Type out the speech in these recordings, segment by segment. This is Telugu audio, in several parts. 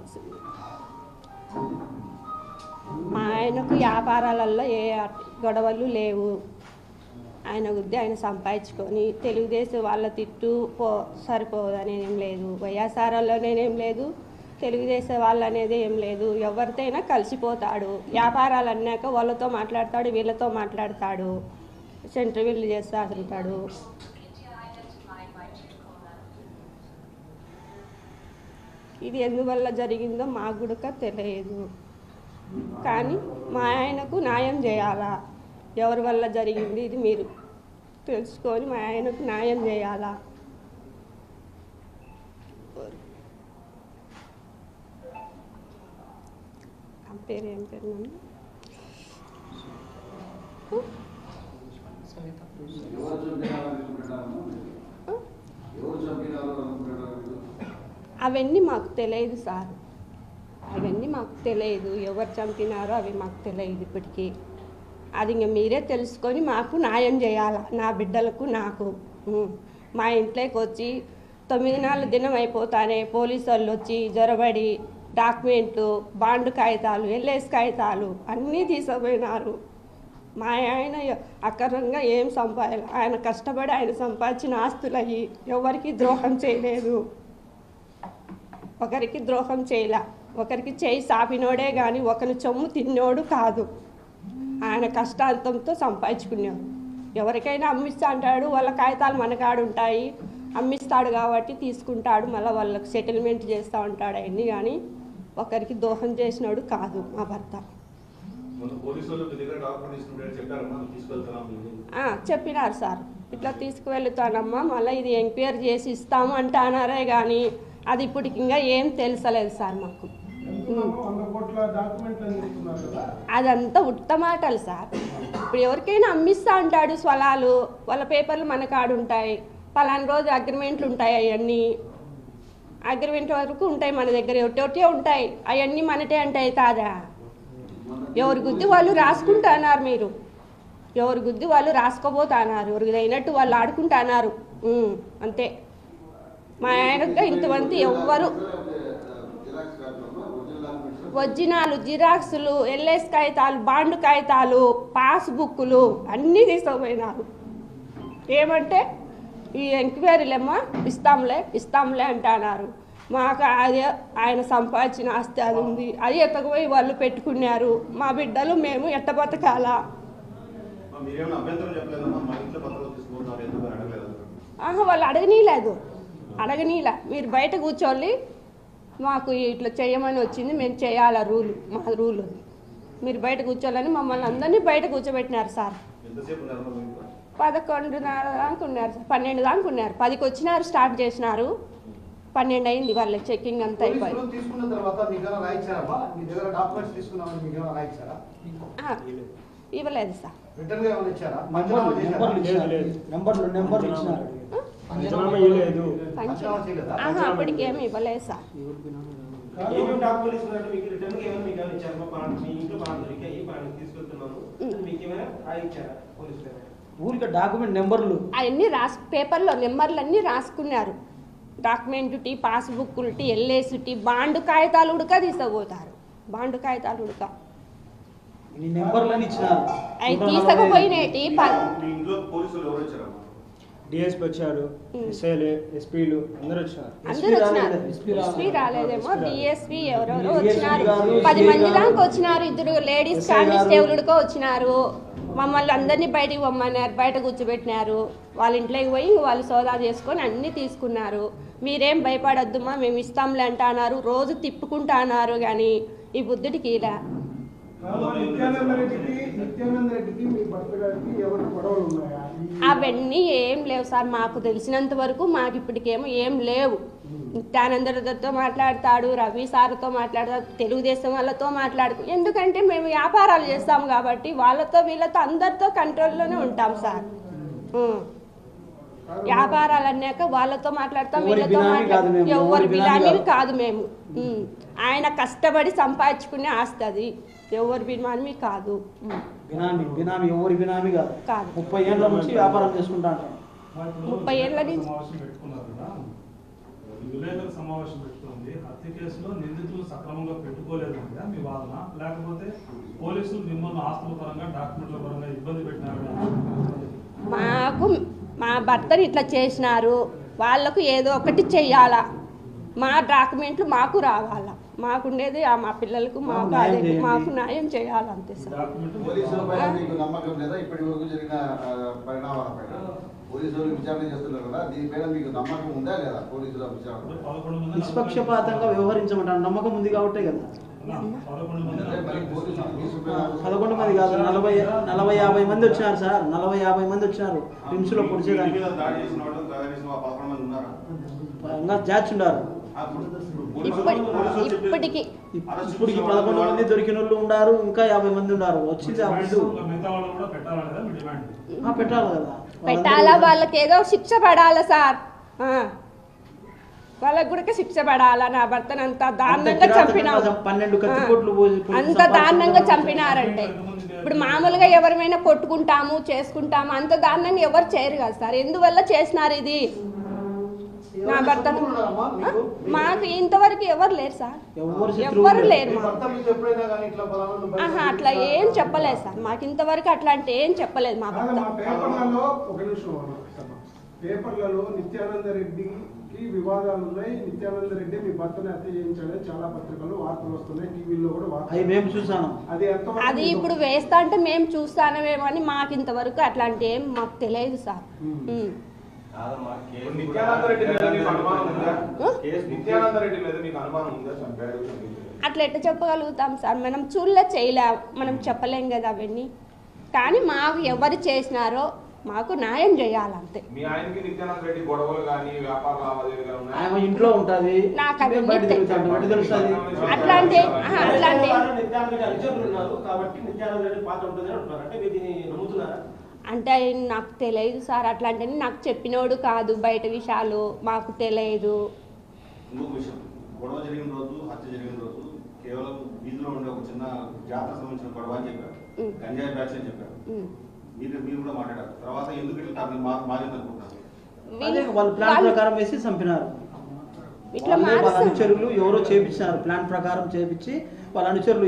చేసుకోవాల్సింది. మా ఆయనకు వ్యాపారాలలో ఏ గొడవలు లేవు. ఆయన వృద్ధి ఆయన సంపాదించుకొని తెలుగుదేశం వాళ్ళ తిట్టు సరిపోదనేది లేదు, వైఎస్ఆర్లోనేం లేదు, తెలుగుదేశం వాళ్ళు అనేది ఏం లేదు. ఎవరితోనైనా కలిసిపోతాడు. వ్యాపారాలు అన్నాక వాళ్ళతో మాట్లాడతాడు, వీళ్ళతో మాట్లాడతాడు, సెంటర్ వీళ్ళు చేస్తూ ఉంటాడు. ఇది ఎందువల్ల జరిగిందో మాకు కూడా తెలియదు. కానీ మా ఆయనకు న్యాయం చేయాలా? ఎవరి వల్ల జరిగింది ఇది మీరు తెలుసుకొని మా ఆయనకు న్యాయం చేయాలా? పేరు ఏం పేరు? అవన్నీ మాకు తెలియదు సార్, అవన్నీ మాకు తెలియదు. ఎవరు చంపినారో అవి మాకు తెలియదు ఇప్పటికీ. అది ఇంక మీరే తెలుసుకొని మాకు న్యాయం చేయాలా, నా బిడ్డలకు నాకు. మా ఇంట్లోకి వచ్చి 9 దినం అయిపోతానే పోలీసు వాళ్ళు వచ్చి జొరబడి డాక్యుమెంట్లు, బాండ్ కాగితాలు, ఎల్ఐసి కాగితాలు అన్నీ తీసుకుపోయినారు. మా ఆయన అక్రమంగా ఏం సంపాదాలి, ఆయన కష్టపడి ఆయన సంపాదించిన ఆస్తులయ్యి ఎవరికి ద్రోహం చేయలేదు, ఒకరికి ద్రోహం చేయలే, ఒకరికి చేయి సాపినోడే కానీ ఒకరి చొమ్ము తిన్నోడు కాదు. ఆయన కష్టాంతంతో సంపాదించుకున్నాడు. ఎవరికైనా అమ్మిస్తా అంటాడు, వాళ్ళ కాగితాలు మన కాడ ఉంటాయి, అమ్మిస్తాడు కాబట్టి తీసుకుంటాడు, మళ్ళీ వాళ్ళకి సెటిల్మెంట్ చేస్తూ ఉంటాడు అవన్నీ. కానీ ఒకరికి దోహం చేసినాడు కాదు మా భర్త. చెప్పినారు సార్, ఇట్లా తీసుకువెళ్తానమ్మా, మళ్ళీ ఇది ఎంక్వైరీ చేసి ఇస్తాము అంటున్నారే కానీ అది ఇప్పటికి ఇంకా ఏం తెలుసలేదు సార్ మాకు. అదంతా ఉత్తమాటలు సార్. ఇప్పుడు ఎవరికైనా అమ్మిస్తా అంటాడు స్వలాలు, వాళ్ళ పేపర్లు మన కాడు ఉంటాయి, పలానా రోజు అగ్రిమెంట్లు ఉంటాయి, అవన్నీ అగ్రిమెంట్ వరకు ఉంటాయి మన దగ్గర, ఒకటే ఉంటాయి, అవన్నీ మనటే అంటే కాదా? ఎవరి గుద్ది వాళ్ళు రాసుకుంటున్నారు, మీరు ఎవరి గుద్ది వాళ్ళు రాసుకోబోతున్నారు, ఎవరికి అయినట్టు వాళ్ళు ఆడుకుంటున్నారు అంతే. మా ఆయనగా ఇంతమంది ఎవ్వరు ఒరిజినాలు, జిరాక్సులు, ఎల్ఐసి కాగితాలు, బాండ్ కాగితాలు, పాస్బుక్లు అన్నీ తీసుకుపోయినారు. ఏమంటే ఈ ఎంక్వైరీలేమ్మా ఇస్తాంలే అంటున్నారు. మాకు అదే ఆయన సంపాదించిన ఆస్తి అది ఉంది, అది ఎత్తకపోయి వాళ్ళు పెట్టుకున్నారు. మా బిడ్డలు మేము ఎట్ట బతకాలా? వాళ్ళు అడగనీలా, మీరు బయట కూర్చోండి, మాకు ఇట్లా చేయమని వచ్చింది, మేము చేయాలా, మా రూలు, మీరు బయట కూర్చోాలని మమ్మల్ని అందరినీ బయట కూర్చోబెట్టినారు సార్. 11:30 దాకా ఉన్నారు సార్, 12 దాకా ఉన్నారు. 10కి వచ్చినారు, స్టార్ట్ చేసినారు, 12 అయింది వాళ్ళ చెక్కింగ్ అంతా అయిపోయింది. ఇవ్వలేదు సార్. అప్పటికేమి ఇవ్వలేదు సార్. డాక్యుమెంట్ నెంబర్లు అవన్నీ పేపర్లో నెంబర్లు అన్నీ రాసుకున్నారు. డాక్యుమెంట్ టీ, పాస్బుక్లు టీ, ఎల్ఐసి టీ, బాండ్ కాగితాలు ఉడక తీసుకుపోతారు. బాండ్ కాగితాలు ఉడక అవి తీసుకుపోయినవి. డిఎస్పీ వచ్చారు, ఎస్పీలు అందరూ వచ్చినారు. ఎస్పీ రాలేదేమో, డిఎస్పీ ఎవరెవరో వచ్చినారు, 10 మంది దాకా వచ్చినారు. 2 లేడీస్ కానిస్టేబుల్కో వచ్చినారు. మమ్మల్ని అందరినీ బయటికి పొమ్మన్నారు, బయట కూర్చోబెట్టినారు. వాళ్ళ ఇంట్లోకి పోయి వాళ్ళు సోదా చేసుకొని అన్నీ తీసుకున్నారు. మీరేం భయపడొద్దుమా, మేము ఇస్తాంలే అంటున్నారు, రోజు తిప్పుకుంటా అన్నారు. కానీ ఈ బుద్ధుడికి ఇలా అవన్నీ ఏం లేవు సార్. మాకు తెలిసినంత వరకు మాకు ఇప్పటికేమో ఏం లేవు. నిత్యానందతో మాట్లాడతాడు, రవి సార్తో మాట్లాడతాడు, తెలుగుదేశం వాళ్ళతో మాట్లాడుకు. ఎందుకంటే మేము వ్యాపారాలు చేస్తాం కాబట్టి వాళ్ళతో వీళ్ళతో అందరితో కంట్రోల్లోనే ఉంటాం సార్. వ్యాపారాలు అన్నాక వాళ్ళతో మాట్లాడతాం, వీళ్ళతో మాట్లాడతాం. ఎవరు బినామీలు కాదు మేము. ఆయన కష్టపడి సంపాదించుకునే ఆస్తి అది, ఎవరు బినామీ కాదు. బినామీ ఎవరి బినామీ కాదు. 30 ఏళ్ళ నుంచి వ్యాపారం చేసుకుంటా 30 ఏళ్ళ నుంచి విలేకరుల సమావేశం పెట్టుకుంది. హత్య కేసులో నిందితులు సక్రమంగా పెట్టుకోలేదంటే మీ వాదన, లేకపోతే పోలీసులు మిమ్మల్ని ఆస్తుల పరంగా డాక్యుమెంట్ల పరంగా ఇబ్బంది పెట్టినారు? మాకు మా భర్తని ఇట్లా చేసినారు, వాళ్ళకు ఏదో ఒకటి చెయ్యాలా, మా డాక్యుమెంట్లు మాకు రావాలా, మాకుండేది మా పిల్లలకు మాకు అదే మాకు న్యాయం చేయాలంతే సార్. పోలీసులపై మీకు నమ్మకం లేదా? ఇప్పటి వరకు జరిగిన పరిణామాలపై పోలీసులు విచారణ చేస్తున్నారు కదా, దీనిపైన మీకు నమ్మకం ఉందా లేదా? పోలీసుల విచారణ నిష్పక్షపాతంగా వ్యవహరించమంటారు, నమ్మకం ఉంది కాబట్టే కదా. 11 మంది కాదు, 40-50 మంది వచ్చినారు సార్. 40-50 మంది వచ్చినారు రిమ్స్ లో పొడిచేదానికి. ఇంకా జాచ్ ఉన్నారు. ఇప్పటికి 11 మంది దొరికిన వాళ్ళు ఉన్నారు, ఇంకా 50 మంది ఉన్నారు. వచ్చింది పెట్టాలి కదా, పెట్టాలా, వాళ్ళకి ఏదో శిక్ష పడాలా సార్, వాళ్ళకి కూడా శిక్ష పడాలా. నా భర్తను అంత దారుణంగా చంపినారు, 12 కత్తిపోట్లు అంత దారుణంగా చంపినారంటే ఇప్పుడు మామూలుగా ఎవరిమైనా కొట్టుకుంటాము చేసుకుంటాము, అంత దారుణంగా ఎవరు చేయరు కదా సార్. ఎందువల్ల చేసినారు ఇది? నా భర్త మాకు ఇంతవరకు ఎవరు లేరు సార్, ఎవరు లేరు. అట్లా ఏం చెప్పలేదు సార్, మాకు ఇంతవరకు అట్లాంటి ఏం చెప్పలేదు మా భర్త. పేపర్లలో నిత్యానంద రెడ్డికి వివాదాలు ఉన్నాయి, నిత్యానంద రెడ్డి మీ భర్తని హత్య చేయించాలని చాలా పత్రికలు వార్తలు వస్తున్నాయి, టీవీలో కూడా మేము చూసాను. అది ఇప్పుడు వేస్తా అంటే మేము చూస్తానమేమో అని మాకు ఇంతవరకు అట్లాంటి ఏం మాకు తెలియదు సార్. అట్లా ఎట్లా చెప్పగలుగుతాం సార్, మనం చేయలే, మనం చెప్పలేం కదా అవన్నీ. కానీ మాకు ఎవరు చేసినారో మాకు న్యాయం చేయాలంతే. ఇంట్లో ఉంటుంది, నాకు అట్లాంటి అంటే నాకు తెలియదు సార్, అట్లాంటి నాకు చెప్పినోడు కాదు, బయట విషయాలు మాకు తెలియదు. గొడవ జరిగిన రోజు, హత్య జరిగిన రోజు కేవలం వీధిలో ఉండే ఒక చిన్న జాతర సంబంధించిన గొడవ అని చెప్పారు, గంజాయి బ్యాచ్ అని చెప్పారు. మీరు కూడా మాట్లాడారు. తర్వాత ఎందుకు ఇట్లా మారిందనుకుంటున్నారు? వాళ్ళ ప్లాన్ ప్రకారం వేసి చంపినారు. వాళ్ళ అనుచరులు ఎవరో చేపించినారు, ప్లాన్ ప్రకారం చేపించి వాళ్ళ అనుచరులు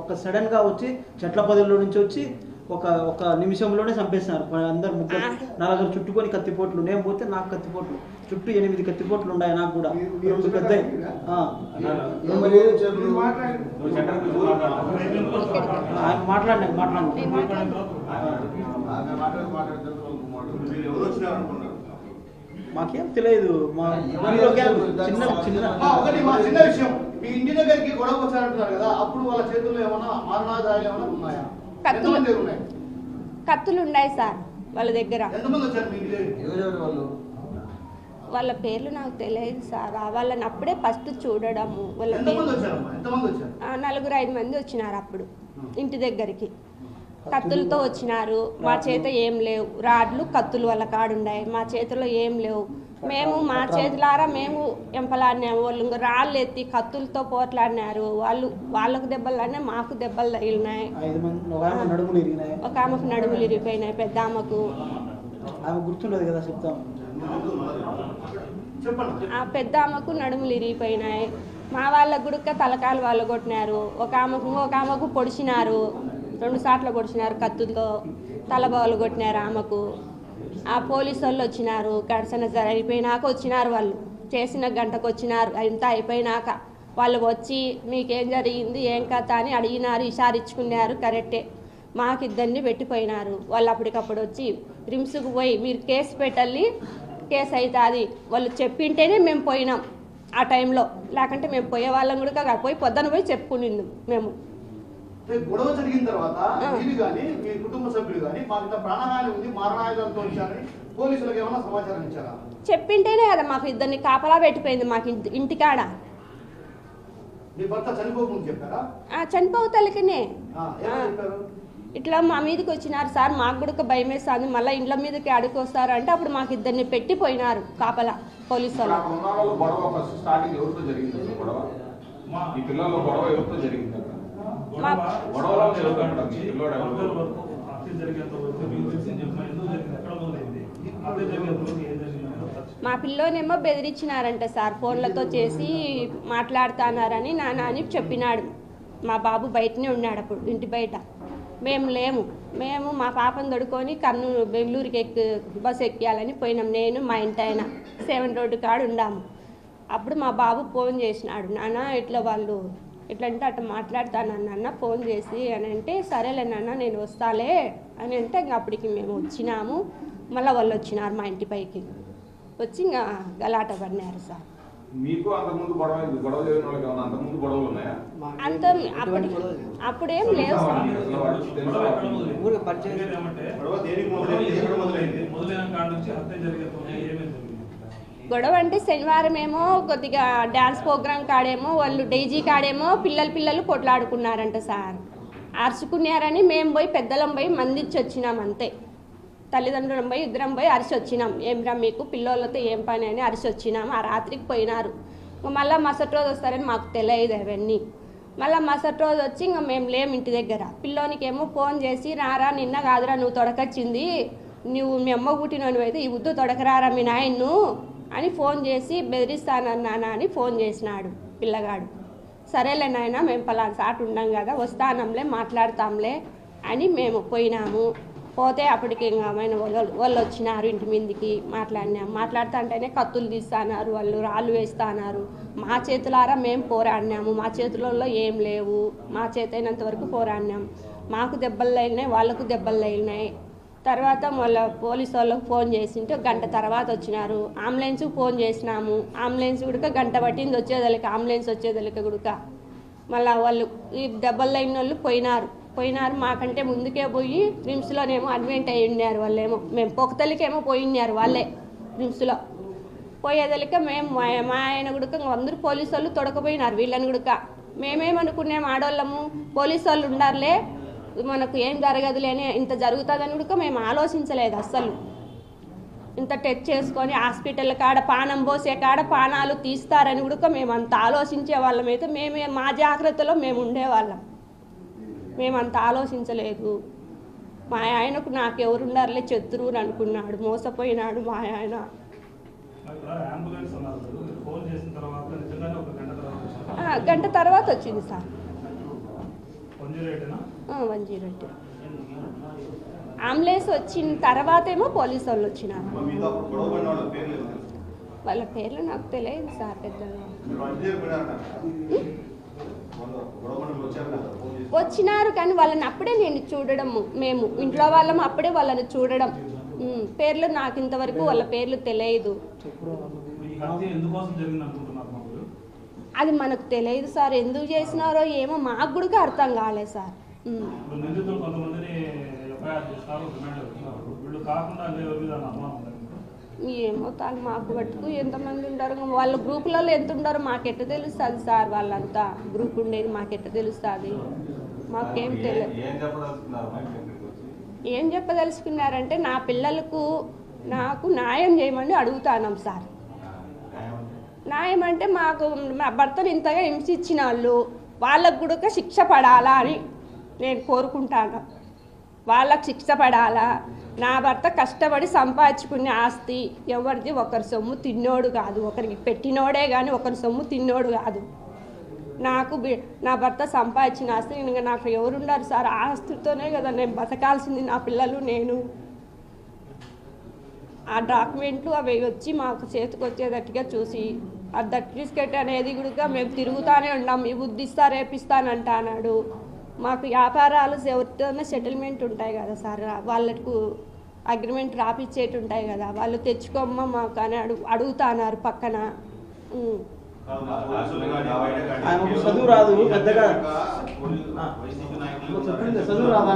ఒక్క సడన్ గా వచ్చి చెట్ల పొదల్లో నుంచి వచ్చి ఒక నిమిషంలోనే చంపేసినారు. అందరు నలుగురు చుట్టుకొని కత్తిపోట్లు, నేను పోతే నాకు కత్తిపోట్లు, చుట్టూ 8 కత్తిపోట్లు ఉన్నాయి నాకు కూడా, పెద్ద. మాకేం తెలియదు. చిన్న విషయం, మీ ఇంటి దగ్గరికి గొడవ వచ్చారంటున్నారు కదా, అప్పుడు వాళ్ళ చేతుల్లో ఏమైనా మారణాదాయాలు ఏమైనా ఉన్నాయా? కత్తులు ఉన్నాయి సార్ వాళ్ళ దగ్గర. వాళ్ళ పేర్లు నాకు తెలియదు సార్, వాళ్ళని అప్పుడే ఫస్ట్ చూడడము. వాళ్ళ 4-5 మంది వచ్చినారు అప్పుడు ఇంటి దగ్గరికి, కత్తులతో వచ్చినారు. మా చేత ఏం లేవు, రాడ్లు కత్తులు వాళ్ళ కాడున్నాయి, మా చేతిలో ఏం లేవు. మేము మా చేతులారా మేము ఎంపలాడినాము, వాళ్ళు రాళ్ళు ఎత్తి కత్తులతో పోట్లాడినారు. వాళ్ళకు దెబ్బలు అనే మాకు దెబ్బలు తగిలినాయి. ఒక ఆమెకు నడుములు ఇరిగిపోయినాయి, పెద్ద ఆమెకు. గుర్తుండదు కదా చెప్తాం. ఆ పెద్ద ఆమెకు నడుములు ఇరిగిపోయినాయి. మా వాళ్ళకు కూడా తలకాయలు వాళ్ళు కొట్టినారు. ఒక ఆమెకు పొడిచినారు, 2 సార్లు పొడిచినారు కత్తులతో, తలబాలు కొట్టినారు ఆమెకు. ఆ పోలీసు వాళ్ళు వచ్చినారు, గడిచిన అయిపోయినాక వచ్చినారు. వాళ్ళు చేసిన గంటకు వచ్చినారు. అంతా అయిపోయినాక వాళ్ళు వచ్చి మీకేం జరిగింది ఏం కథ అని అడిగినారు, ఇషారిచ్చుకున్నారు. కరెక్టే, మాకిద్దరిని పెట్టిపోయినారు. వాళ్ళు అప్పటికప్పుడు వచ్చి రిమ్స్కు పోయి మీరు కేసు పెట్టాలి, కేసు అవుతుంది వాళ్ళు చెప్పింటేనే మేము పోయినాం ఆ టైంలో, లేకుంటే మేము పోయే వాళ్ళం కూడా పోయి పొద్దున పోయి చెప్పుకునింది మేము. గొడవ జరిగిన తర్వాత మీరు కానీ మీ కుటుంబ సభ్యులు కానీ మాకు ప్రాణహాని ఉంది, మారణాయుధాలతో వచ్చారని పోలీసులకు ఏమైనా సమాచారం ఇచ్చారా? చెప్పింటేనే కదా మాకు ఇద్దరిని కాపలా పెట్టిపోయింది మాకు ఇంటికాడ. మీ భర్త చనిపోకుండా చెప్పారా? చనిపోతలకనే ఇట్లా మా మీదకి వచ్చినారు సార్, మాకు కూడా భయం వేస్తుంది, మళ్ళీ ఇండ్ల మీదకి అడుగుకొస్తారు అంటే అప్పుడు మాకు ఇద్దరిని పెట్టిపోయినారు కాపలా పోలీసు వాళ్ళు. మా పిల్లోనేమో బెదిరించినారంట సార్, ఫోన్లతో చేసి మాట్లాడుతున్నారని నాన్న అని చెప్పినాడు. మా బాబు బయటనే ఉన్నాడు అప్పుడు, ఇంటి బయట. మేము లేము, మేము మా పాపను తొడుకొని బెంగళూరుకి బస్సు ఎక్కియాలని పోయినాం. నేను మా ఇంటి ఆయన 7 రోడ్డు కాడ ఉండాము. అప్పుడు మా బాబు ఫోన్ చేసినాడు, నాన్న ఇట్లా వాళ్ళు ఇట్లా అంటే అట్లా మాట్లాడుతానన్న ఫోన్ చేసి అని అంటే, సరేలే నాన్న నేను వస్తాలే అని అంటే ఇంక అప్పటికి మేము వచ్చినాము. మళ్ళీ వాళ్ళు వచ్చినారు మా ఇంటి పైకి వచ్చి ఇంకా గలాట పడినారు సార్. మీకు అంతకుముందు గొడవ జరిగిన వాళ్ళకి ఏమన్నా అంతకుముందు గొడవలు ఉన్నాయా? అంత అప్పుడేం లేవు సార్. గొడవ అంటే శనివారం ఏమో కొద్దిగా డ్యాన్స్ ప్రోగ్రాం కాడేమో వాళ్ళు డైజీ కాడేమో పిల్లలు కొట్లాడుకున్నారంట సార్. అరుచుకున్నారని మేము పోయి పెద్దలం పోయి మందిచ్చి వచ్చినాం అంతే. తల్లిదండ్రులం పోయి ఇద్దరం పోయి అరిసి వచ్చినాం. ఏమిరా మీకు పిల్లలతో ఏం పని అని అరిసి వచ్చినాము. ఆ రాత్రికి పోయినారు. మళ్ళీ మరుసటి రోజు వస్తారని మాకు తెలియదు అవన్నీ. మళ్ళీ మరుసటి రోజు వచ్చి ఇంకా మేము లేము ఇంటి దగ్గర. పిల్లోనికేమో ఫోన్ చేసి, రారా నిన్న కాదురా నువ్వు తొడకొచ్చింది, నువ్వు మీ అమ్మ పుట్టినోనివి అయితే ఈ ఉద్దు తొడకరారా మీ నాయన్ను అని ఫోన్ చేసి బెదిరిస్తానన్నానా అని ఫోన్ చేసినాడు పిల్లగాడు. సరేలే నాయన మేము పలానా సాటు ఉన్నాం కదా వస్తానంలే మాట్లాడతాంలే అని మేము పోయినాము. పోతే అప్పటికి ఇంకా వాళ్ళు వచ్చినారు ఇంటి మీదకి. మాట్లాడుతా అంటేనే కత్తులు తీస్తున్నారు, వాళ్ళు రాళ్ళు వేస్తున్నారు. మా చేతులారా మేము పోరాడినాము, మా చేతులలో ఏం లేవు, మా చేతైనంత వరకు పోరాడినాం. మాకు దెబ్బలు తగిలినాయి, వాళ్ళకు దెబ్బలు తగిలినాయి. తర్వాత మళ్ళీ పోలీసు వాళ్ళకు ఫోన్ చేసింటే గంట తర్వాత వచ్చినారు. అంబులెన్స్కి ఫోన్ చేసినాము, అంబులెన్స్ గుడక గంట పట్టింది వచ్చేదలకి, అంబులెన్స్ వచ్చేదలకి గుడక. మళ్ళీ వాళ్ళు ఈ దెబ్బలు తగిన వాళ్ళు పోయినారు మాకంటే ముందుకే పోయి రిమ్స్లోనేమో అడ్మిట్ అయ్యి ఉన్నారు వాళ్ళేమో. మేము పొక్కతల్లికేమో పోయినారు వాళ్ళే రిమ్స్లో. పోయేదలిక మేము మా ఆయన గుడక అందరూ పోలీసు వాళ్ళు తొడకపోయినారు వీళ్ళని గుడక. మేమేమనుకున్నాము ఆడవాళ్ళము పోలీసు వాళ్ళు ఉండారులే మనకు ఏం జరగదులేని, ఇంత జరుగుతుందని కూడా మేము ఆలోచించలేదు అస్సలు. ఇంత టెస్ట్ చేసుకొని హాస్పిటల్ కాడ పానం పోసే కాడ పానాలు తీస్తారని కూడా మేము అంత ఆలోచించే వాళ్ళం. అయితే మా జాగ్రత్తలో మేము ఉండేవాళ్ళం, మేము అంత ఆలోచించలేదు. మా ఆయనకు నాకు ఎవరున్నారులే శత్రువుని అనుకున్నాడు, మోసపోయినాడు మా ఆయన. గంట తర్వాత వచ్చింది సార్. 108 అంబులెన్స్ వచ్చిన తర్వాత ఏమో పోలీసు వాళ్ళు వచ్చినారు. వాళ్ళ పేర్లు నాకు తెలియదు సార్ పెద్దగా. వచ్చినారు కానీ వాళ్ళని అప్పుడే నేను చూడడం, మేము ఇంట్లో వాళ్ళము అప్పుడే వాళ్ళని చూడడం. పేర్లు నాకు ఇంతవరకు వాళ్ళ పేర్లు తెలియదు. అది మనకు తెలియదు సార్, ఎందుకు చేసినారో ఏమో మాకు కూడా అర్థం కాలేదు సార్. ఏమో తాను మాకు పట్టుకు ఎంతమంది ఉంటారు, వాళ్ళ గ్రూపులలో ఎంత ఉంటారో మాకెట్ట తెలుస్తుంది సార్. వాళ్ళంతా గ్రూప్ ఉండేది మాకెట్ట తెలుస్తుంది, మాకేం తెలియదు. ఏం చెప్పదలుచుకున్నారంటే నా పిల్లలకు నాకు న్యాయం చేయమని అడుగుతాను సార్. న్యాయం అంటే మాకు మా భర్తను ఇంతగా హింసించిన వాళ్ళకు కూడా శిక్ష పడాలా అని నేను కోరుకుంటాను. వాళ్ళకు శిక్ష పడాలా. నా భర్త కష్టపడి సంపాదించుకునే ఆస్తి ఎవరిది ఒకరి సొమ్ము తిన్నోడు కాదు, ఒకరికి పెట్టినోడే కానీ ఒకరి సొమ్ము తిన్నోడు కాదు. నాకు నా భర్త సంపాదించిన ఆస్తి ఇంకా నాకు ఎవరున్నారు సార్? ఆస్తితోనే కదా నేను బతకాల్సింది, నా పిల్లలు నేను. ఆ డాక్యుమెంట్లు అవి వచ్చి మాకు చేతికి వచ్చేటట్టుగా చూసి ఆ సర్టిఫికేట్ అనేది కూడా మేము తిరుగుతూనే ఉన్నాం. ఈ బుద్ధిస్తా రేపిస్తానంట అన్నాడు. మాకు వ్యాపారాలు ఎవరితోనే సెటిల్మెంట్ ఉంటాయి కదా సార్, వాళ్ళకు అగ్రిమెంట్ రాపిచ్చేటి ఉంటాయి కదా, వాళ్ళు తెచ్చుకోమ్మా మాకు అని అడుగుతున్నారు పక్కన. ఆయనకు చదువు రాదు పెద్దగా, చదువు రాదా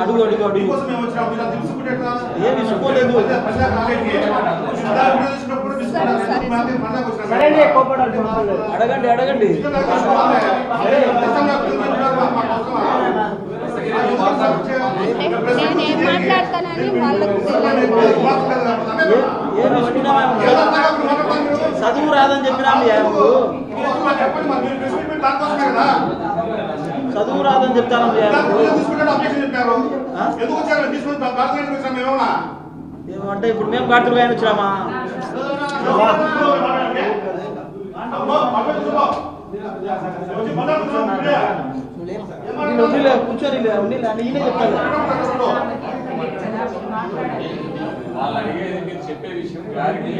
అడుగు అడుగు అడుగు ఏమి ఇసుకోలేదు. అడగండి అడగండి. నేనేం మాట్లాడతానని వాళ్ళకు చదువు రాదని చెప్పినా చదువు రాదని చెప్తాను ఏమంటే ఇప్పుడు మేము గాడుతులు కానీ వచ్చినామా కూర్చొని నేనే చెప్తాను వాళ్ళు అడిగేది మీరు చెప్పే విషయం క్లారిటీ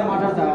మాట్లాడతా